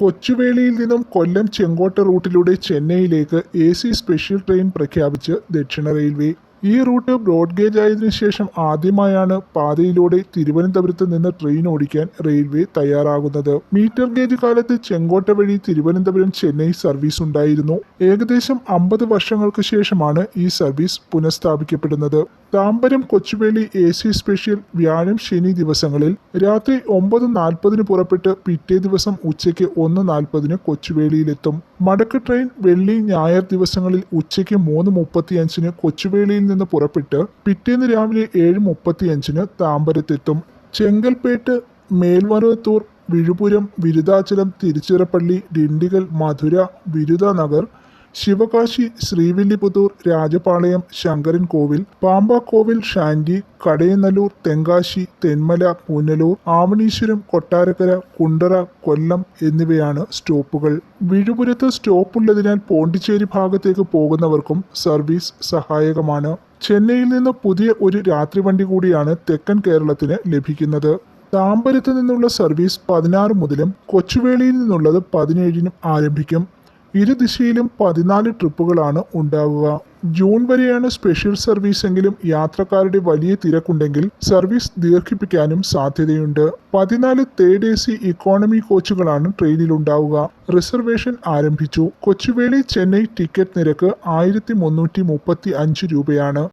കൊച്ചുവേളിയിൽ നിന്നും കൊല്ലം ചെങ്കോട്ട റൂട്ടിലൂടെ ചെന്നൈയിലേക്ക് AC special train പ്രഖ്യാപിച്ച് ദക്ഷിണ റെയിൽവേ. ഈ റൂട്ട് ബ്രോഡ് ഗേജ് ആയതിനു ശേഷം ആദ്യമായാണ് പാതയിലൂടെ തിരുവനന്തപുരത്ത് നിന്ന് ട്രെയിൻ ഓടിക്കാൻ റെയിൽവേ തയ്യാറാകുന്നത്. മീറ്റർ ഗേജ് കാലത്ത് ചെങ്കോട്ട വഴി തിരുവനന്തപുരം ചെന്നൈ സർവീസ് ഉണ്ടായിരുന്നു. ഏകദേശം 50 വർഷങ്ങൾക്ക് ശേഷമാണ് ഈ സർവീസ് പുനഃസ്ഥാപിക്കപ്പെടുന്നത്. താമ്പരം കൊച്ചുവേളി AC സ്പെഷ്യൽ വ്യാഴം ശനി ദിവസങ്ങളിൽ രാത്രി 9:40 പുറപ്പെട്ട് പിറ്റേ ദിവസം ഉച്ചയ്ക്ക് 1:40 കൊച്ചുവേളിയിലെത്തും. മടക്ക് ട്രെയിൻ വെള്ളി ഞായർ ദിവസങ്ങളിൽ ഉച്ചയ്ക്ക് 3:35 കൊച്ചുവേളിയിൽ നിന്ന് പുറപ്പെട്ട് പിറ്റേന്ന് രാവിലെ 7:35 താമ്പരത്തെത്തും. ചെങ്കൽപ്പേട്ട്, മേൽമരുവത്തൂർ, വിഴുപുരം, വിരുതാചലം, തിരുച്ചിറപ്പള്ളി, ഡിണ്ടിഗൽ, മധുര, വിരുധനഗർ, ശിവകാശി, ശ്രീവില്ലിപുത്തൂർ, രാജപാളയം, ശങ്കരൻകോവിൽ, പാമ്പാക്കോവിൽ, ഷാൻഡി, കടയനല്ലൂർ, തെങ്കാശി, തെന്മല, പുനലൂർ, ആവണീശ്വരം, കൊട്ടാരക്കര, കുണ്ടറ, കൊല്ലം എന്നിവയാണ് സ്റ്റോപ്പുകൾ. വിഴുപുരത്ത് സ്റ്റോപ്പുള്ളതിനാൽ പോണ്ടിച്ചേരി ഭാഗത്തേക്ക് പോകുന്നവർക്കും സർവീസ് സഹായകമാണ്. ചെന്നൈയിൽ നിന്ന് പുതിയ ഒരു രാത്രിവണ്ടി കൂടിയാണ് തെക്കൻ കേരളത്തിന് ലഭിക്കുന്നത്. താമ്പരത്ത് നിന്നുള്ള സർവീസ് 16 മുതലും കൊച്ചുവേളിയിൽ നിന്നുള്ളത് 17-നും ആരംഭിക്കും. ഇരുദിശയിലും 14 ട്രിപ്പുകളാണ് ഉണ്ടാവുക. ജൂൺ വരെയാണ് സ്പെഷ്യൽ സർവീസ് എങ്കിലും യാത്രക്കാരുടെ വലിയ തിരക്കുണ്ടെങ്കിൽ സർവീസ് ദീർഘിപ്പിക്കാനും സാധ്യതയുണ്ട്. 14 തേർഡ് AC ഇക്കോണമി കോച്ചുകളാണ് ട്രെയിനിലുണ്ടാവുക. റിസർവേഷൻ ആരംഭിച്ചു. കൊച്ചുവേളി ചെന്നൈ ടിക്കറ്റ് നിരക്ക് 1335 രൂപയാണ്.